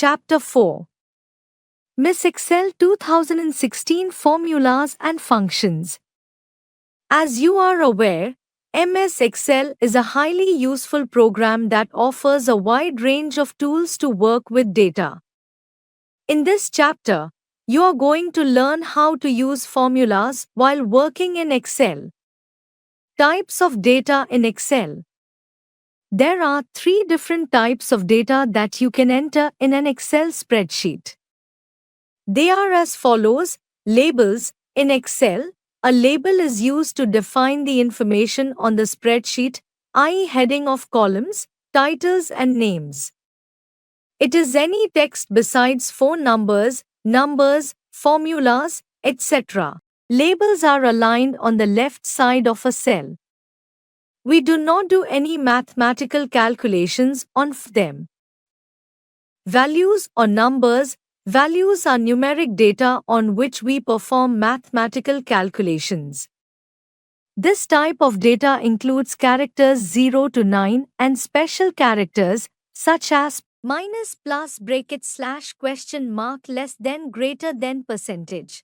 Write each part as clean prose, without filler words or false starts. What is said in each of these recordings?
Chapter 4. MS Excel 2016 Formulas and Functions. As you are aware, MS Excel is a highly useful program that offers a wide range of tools to work with data. In this chapter, you are going to learn how to use formulas while working in Excel. Types of data in Excel. There are 3 different types of data that you can enter in an Excel spreadsheet. They are as follows. Labels. In Excel, a label is used to define the information on the spreadsheet, i.e. heading of columns, titles and names. It is any text besides phone numbers, formulas, etc. Labels are aligned on the left side of a cell. We do not do any mathematical calculations on them. Values or numbers. Values are numeric data on which we perform mathematical calculations. This type of data includes characters 0 to 9 and special characters such as minus, plus, bracket, slash, question mark, less than, greater than, percentage.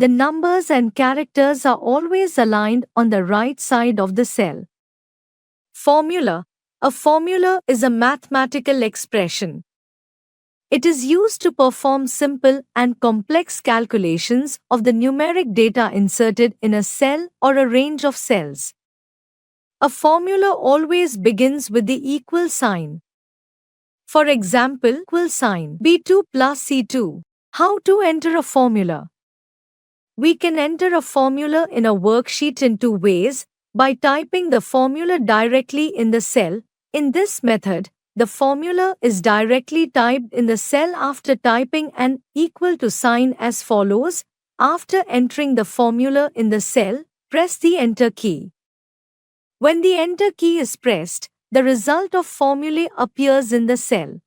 The numbers and characters are always aligned on the right side of the cell. Formula. A formula is a mathematical expression. It is used to perform simple and complex calculations of the numeric data inserted in a cell or a range of cells. A formula always begins with the equal sign. For example, equal sign B2 plus C2. How to enter a formula? We can enter a formula in a worksheet in 2 ways, by typing the formula directly in the cell. In this method, the formula is directly typed in the cell after typing an equal to sign as follows. After entering the formula in the cell, press the Enter key. When the Enter key is pressed, the result of formula appears in the cell.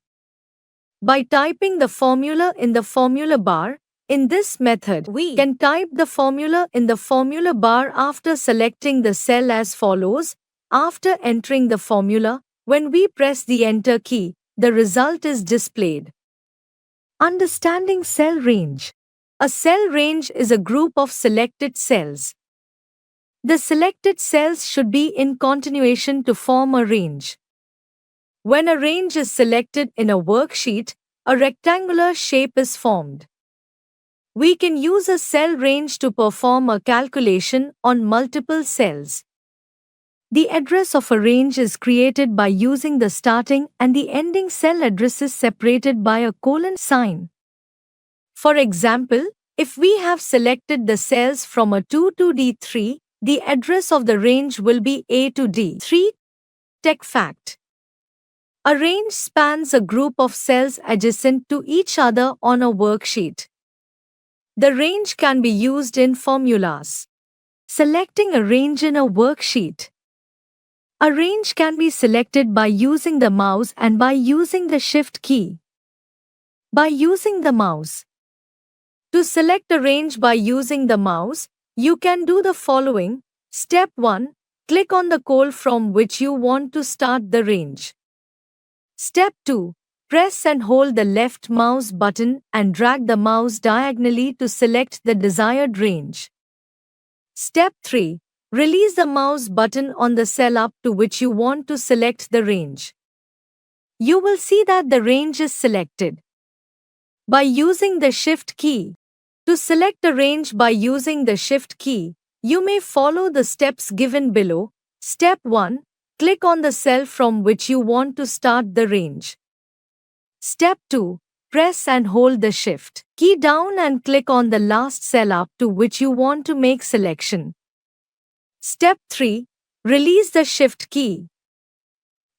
By typing the formula in the formula bar, in this method, we can type the formula in the formula bar after selecting the cell as follows. After entering the formula, when we press the Enter key, the result is displayed. Understanding cell range. A cell range is a group of selected cells. The selected cells should be in continuation to form a range. When a range is selected in a worksheet, a rectangular shape is formed. We can use a cell range to perform a calculation on multiple cells. The address of a range is created by using the starting and the ending cell addresses separated by a colon sign. For example, if we have selected the cells from A2 to D3, the address of the range will be A to D3. Tech fact. A range spans a group of cells adjacent to each other on a worksheet. The range can be used in formulas. Selecting a range in a worksheet. A range can be selected by using the mouse and by using the Shift key. By using the mouse. To select a range by using the mouse, you can do the following. Step 1. Click on the cell from which you want to start the range. Step 2. Press and hold the left mouse button and drag the mouse diagonally to select the desired range. Step 3. Release the mouse button on the cell up to which you want to select the range. You will see that the range is selected. By using the Shift key. To select a range by using the Shift key, you may follow the steps given below. Step 1. Click on the cell from which you want to start the range. Step 2. Press and hold the Shift key down and click on the last cell up to which you want to make selection. Step 3. Release the Shift key.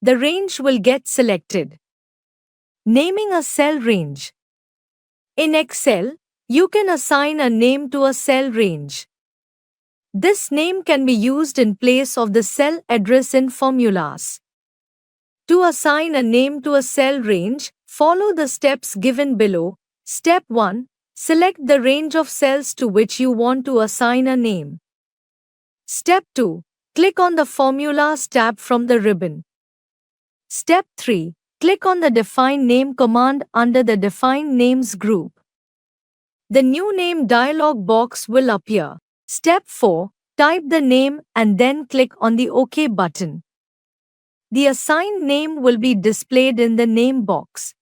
The range will get selected. Naming a cell range. In Excel, you can assign a name to a cell range. This name can be used in place of the cell address in formulas. To assign a name to a cell range, follow the steps given below. Step 1. Select the range of cells to which you want to assign a name. Step 2. Click on the Formulas tab from the ribbon. Step 3. click on the Define Name command under the Define Names group. The new name dialog box will appear. Step 4. Type the name and then click on the OK button. The assigned name will be displayed in the name box.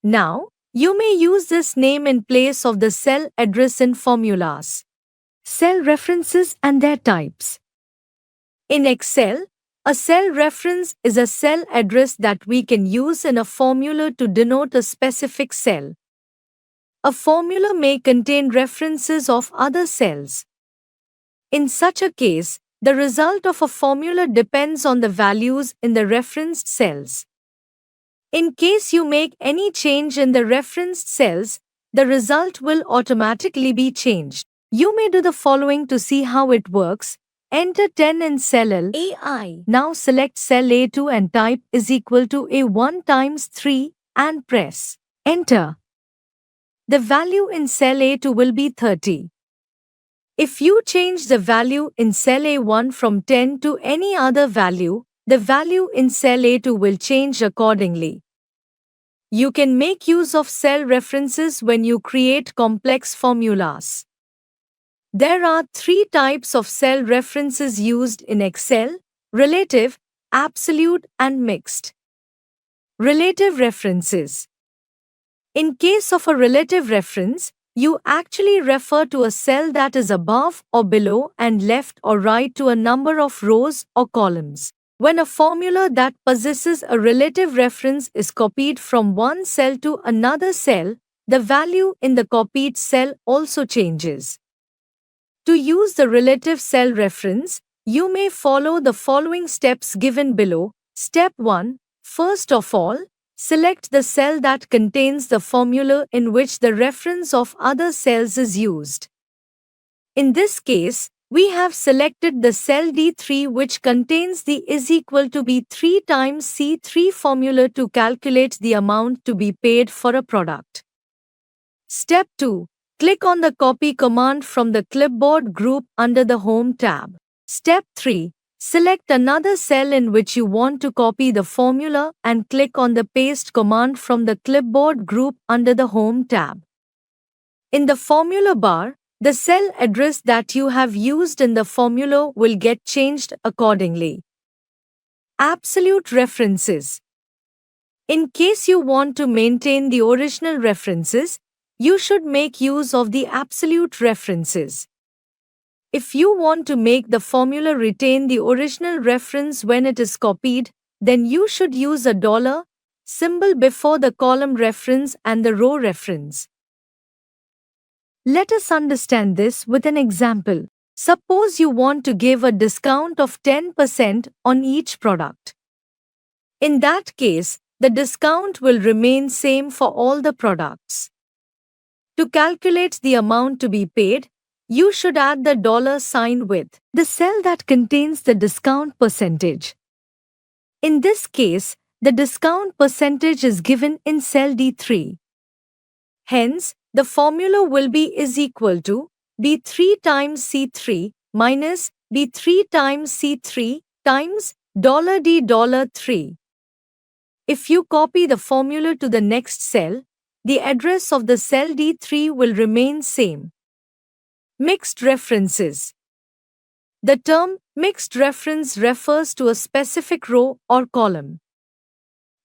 Now, you may use this name in place of the cell address in formulas. Cell references and their types. In Excel, a cell reference is a cell address that we can use in a formula to denote a specific cell. A formula may contain references of other cells. In such a case, the result of a formula depends on the values in the referenced cells. In case you make any change in the referenced cells, the result will automatically be changed. You may do the following to see how it works. Enter 10 in cell L. AI. Now select cell A2 and type is equal to A1 times 3 and press Enter. The value in cell A2 will be 30. If you change the value in cell A1 from 10 to any other value, the value in cell A2 will change accordingly. You can make use of cell references when you create complex formulas. There are 3 types of cell references used in Excel: relative, absolute, and mixed. Relative references. In case of a relative reference, you actually refer to a cell that is above or below and left or right to a number of rows or columns. When a formula that possesses a relative reference is copied from one cell to another cell, the value in the copied cell also changes. To use the relative cell reference, you may follow the following steps given below. Step 1. First of all, select the cell that contains the formula in which the reference of other cells is used. In this case, we have selected the cell D3 which contains the is equal to B3 times C3 formula to calculate the amount to be paid for a product. Step 2. Click on the Copy command from the Clipboard group under the Home tab. Step 3. Select another cell in which you want to copy the formula and click on the Paste command from the Clipboard group under the Home tab. In the formula bar, the cell address that you have used in the formula will get changed accordingly. Absolute references. In case you want to maintain the original references, you should make use of the absolute references. If you want to make the formula retain the original reference when it is copied, then you should use a dollar symbol before the column reference and the row reference. Let us understand this with an example. Suppose you want to give a discount of 10% on each product. In that case, the discount will remain same for all the products. To calculate the amount to be paid, you should add the dollar sign with the cell that contains the discount percentage. In this case, the discount percentage is given in cell D3. Hence, the formula will be is equal to B3 times C3 minus B3 times C3 times $D$3. If you copy the formula to the next cell, the address of the cell D3 will remain same. Mixed references. The term mixed reference refers to a specific row or column.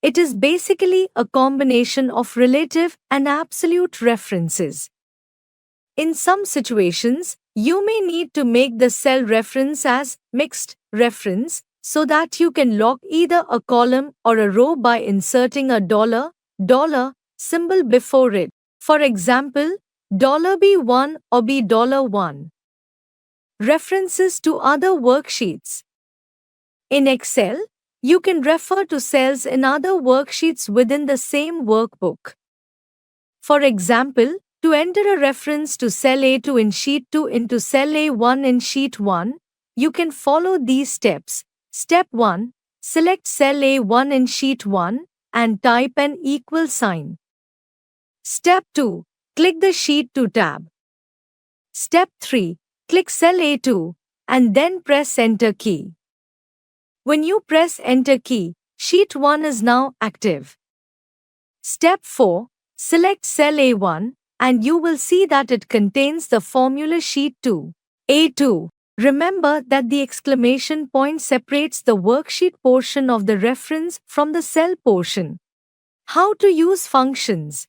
It is basically a combination of relative and absolute references. In some situations, you may need to make the cell reference as mixed reference so that you can lock either a column or a row by inserting a dollar symbol before it. For example, $B1 or $1. References to other worksheets. In Excel, you can refer to cells in other worksheets within the same workbook. For example, to enter a reference to cell A2 in Sheet 2 into cell A1 in Sheet 1, you can follow these steps. Step 1. Select cell A1 in Sheet 1 and type an equal sign. Step 2. Click the Sheet 2 tab. Step 3. Click cell A2 and then press Enter key. When you press Enter key, Sheet 1 is now active. Step 4. Select cell A1 and you will see that it contains the formula sheet 2. A2. Remember that the exclamation point separates the worksheet portion of the reference from the cell portion. How to use functions?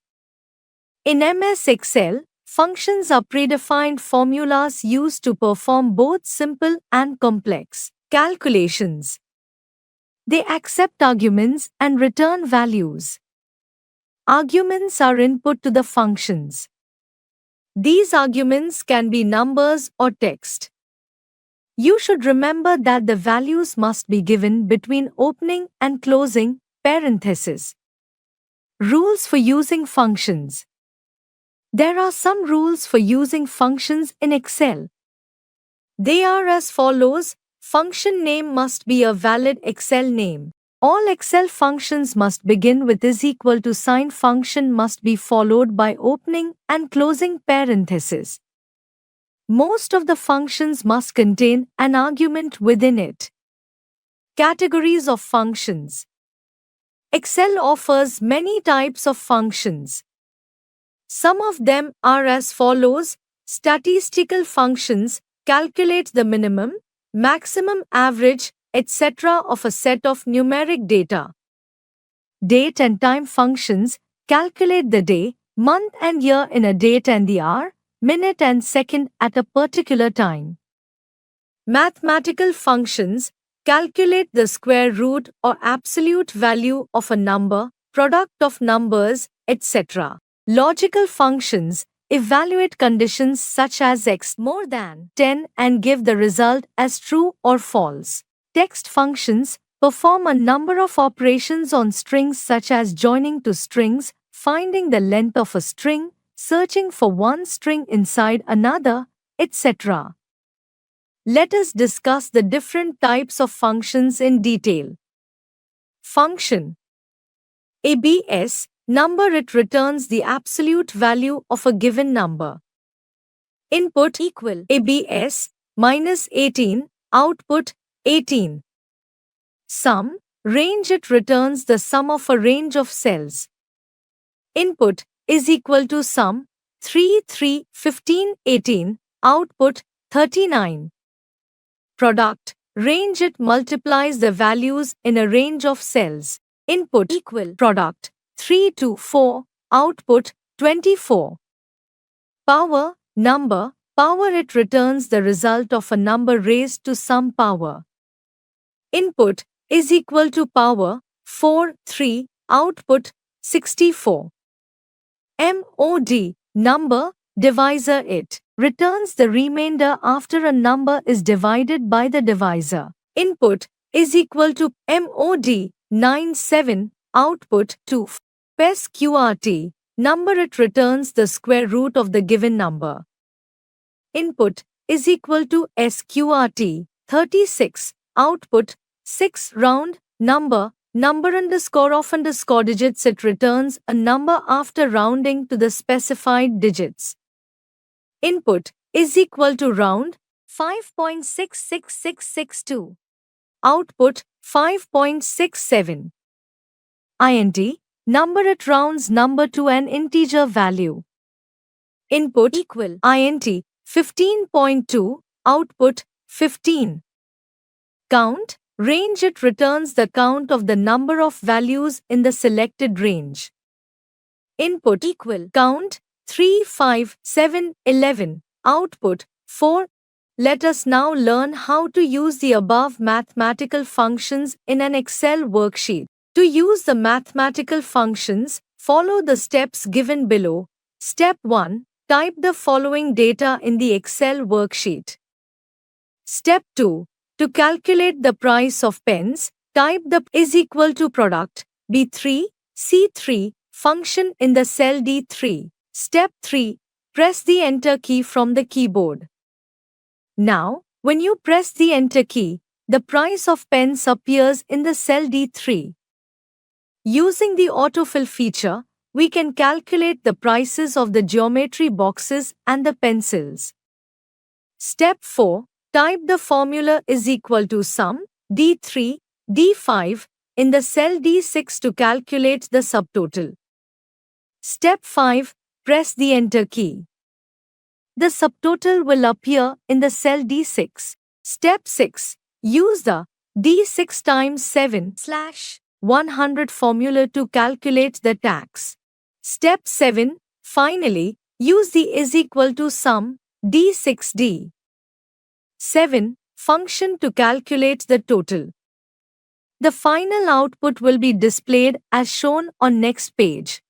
In MS Excel, functions are predefined formulas used to perform both simple and complex calculations. They accept arguments and return values. Arguments are input to the functions. These arguments can be numbers or text. You should remember that the values must be given between opening and closing parentheses. Rules for using functions. There are some rules for using functions in Excel. They are as follows. Function name must be a valid Excel name. All Excel functions must begin with is equal to sign. Function must be followed by opening and closing parentheses. Most of the functions must contain an argument within it. Categories of functions. Excel offers many types of functions. Some of them are as follows. Statistical functions calculate the minimum, maximum, average, etc. of a set of numeric data. Date and time functions calculate the day, month and year in a date and the hour, minute and second at a particular time. Mathematical functions calculate the square root or absolute value of a number, product of numbers, etc. Logical functions evaluate conditions such as x more than 10 and give the result as true or false. Text functions perform a number of operations on strings such as joining two strings, finding the length of a string, searching for one string inside another, etc. Let us discuss the different types of functions in detail. Function ABS number. It returns the absolute value of a given number. Input equal ABS minus 18, output 18. Sum range. It returns the sum of a range of cells. Input is equal to sum 3, 3, 15, 18, output 39. Product range. It multiplies the values in a range of cells. Input equal product 3 to 4, output 24. Power number. Power. It returns the result of a number raised to some power. Input is equal to power 4, 3, output 64. MOD number. Divisor. It returns the remainder after a number is divided by the divisor. Input is equal to MOD 97, output 2. SQRT number. It returns the square root of the given number. Input is equal to SQRT 36, output 6. Round number. Number underscore of underscore digits. It returns a number after rounding to the specified digits. Input is equal to round 5.66662. Output 5.67. INT number. It rounds number to an integer value. Input equal INT 15.2, output 15. Count range. It returns the count of the number of values in the selected range. Input equal count 3, 5, 7, 11, output 4. Let us now learn how to use the above mathematical functions in an Excel worksheet. To use the mathematical functions, follow the steps given below. Step 1. Type the following data in the Excel worksheet. Step 2. To calculate the price of pens, type the is equal to product B3, C3 function in the cell D3. Step 3. Press the Enter key from the keyboard. Now, when you press the Enter key, the price of pens appears in the cell D3. Using the autofill feature, we can calculate the prices of the geometry boxes and the pencils. Step 4. Type the formula is equal to sum D3, D5 in the cell D6 to calculate the subtotal. Step 5. Press the Enter key. The subtotal will appear in the cell D6. Step 6. Use the D6 times 7/100 formula to calculate the tax. Step 7. Finally, use the is equal to sum D6D 7 function to calculate the total. The final output will be displayed as shown on next page.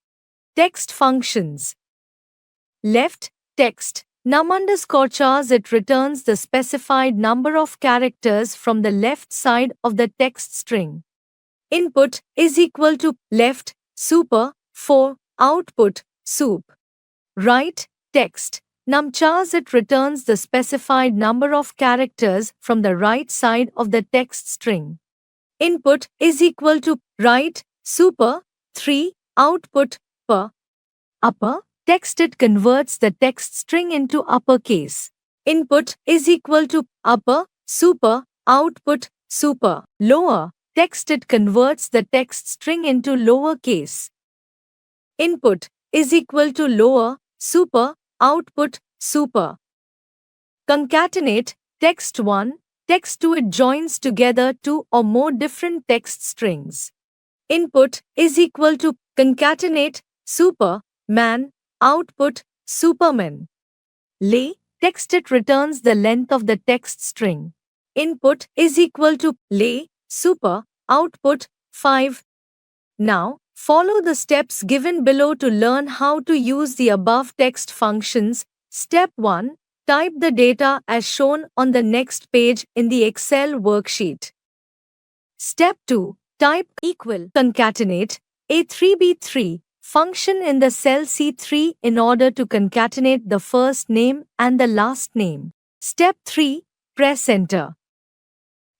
Text functions. Left, text, num_chars. It returns the specified number of characters from the left side of the text string. Input is equal to left, super, 4, output, soup. Right, text, num_chars. It returns the specified number of characters from the right side of the text string. Input is equal to right, super, 3, output, per. Upper, text. It converts the text string into uppercase. Input is equal to upper, super, output, super. Lower, text. It converts the text string into lowercase. Input is equal to lower, super, output, super. Concatenate, text 1, text 2. It joins together two or more different text strings. Input is equal to concatenate, super, man, output, superman. Lay, text. It returns the length of the text string. Input is equal to lay, super, output, 5. Now, follow the steps given below to learn how to use the above text functions. Step 1. Type the data as shown on the next page in the Excel worksheet. Step 2. Type equal concatenate A3B3 function in the cell C3 in order to concatenate the first name and the last name. Step 3. Press Enter.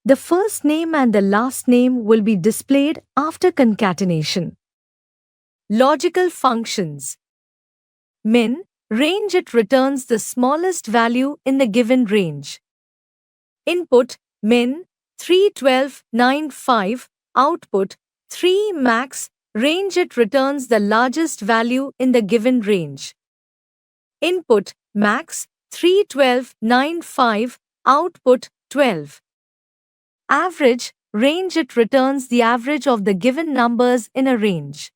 The first name and the last name will be displayed after concatenation. Logical functions. Min, range. It returns the smallest value in the given range. Input, min, 3, 12, 9, 5. Output, 3, max, range. It returns the largest value in the given range. Input, max, 3, 12, 9, 5. Output, 12. Average, range. It returns the average of the given numbers in a range.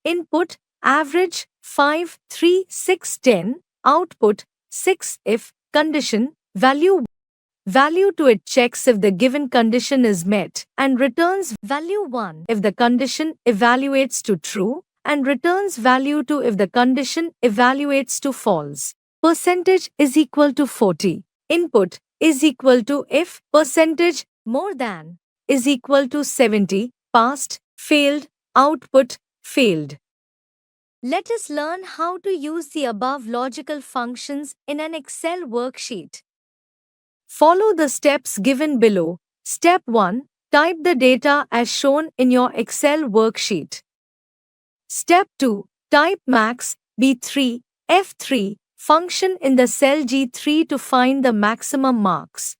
Input, average, 5, 3, 6, 10. Output, 6. If condition, value 2. It checks if the given condition is met and returns value 1 if the condition evaluates to true, and returns value 2 if the condition evaluates to false. Percentage is equal to 40. Input is equal to if percentage more than is equal to 70. Passed, failed, output, failed. Let us learn how to use the above logical functions in an Excel worksheet. Follow the steps given below. Step 1. Type the data as shown in your Excel worksheet. Step 2. Type max, B3, F3, function in the cell G3 to find the maximum marks.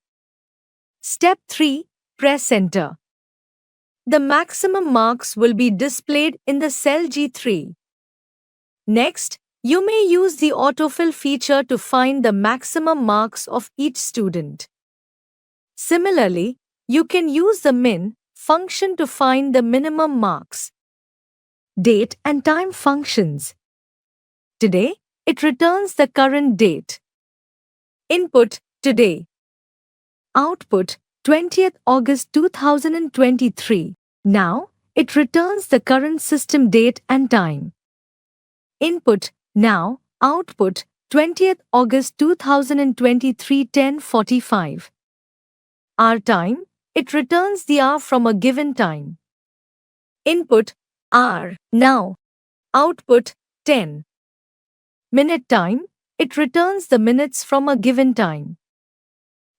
Step 3. Press Enter. The maximum marks will be displayed in the cell G3. Next, you may use the autofill feature to find the maximum marks of each student. Similarly, you can use the min function to find the minimum marks. Date and time functions. Today, it returns the current date. Input, today. Output, 20th August 2023. Now, it returns the current system date and time. Input, now, output, 20th August 2023 10:45. Hour time, it returns the hour from a given time. Input, hour, now. Output, 10. Minute time, it returns the minutes from a given time.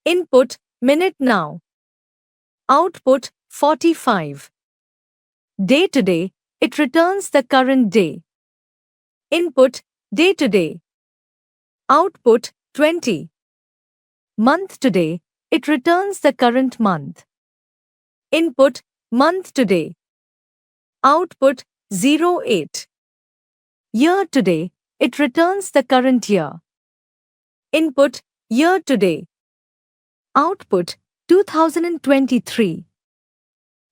Input, minute now. Output, 45. Day to day, it returns the current day. Input, day to day. Output, 20. Month to day, it returns the current month. Input, Month today. Output 08. Year today. It returns the current year. Input year today. Output 2023.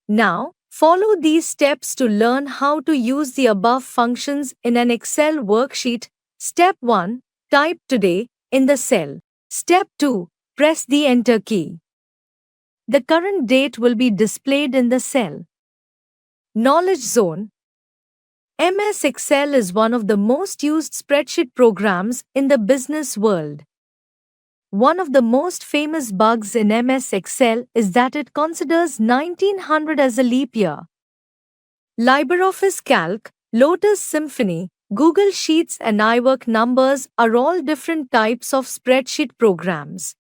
Now, follow these steps to learn how to use the above functions in an Excel worksheet. Step 1. Type today in the cell. Step 2. Press the Enter key. The current date will be displayed in the cell. Knowledge Zone. MS Excel is one of the most used spreadsheet programs in the business world. One of the most famous bugs in MS Excel is that it considers 1900 as a leap year. LibreOffice Calc, Lotus Symphony, Google Sheets and iWork Numbers are all different types of spreadsheet programs.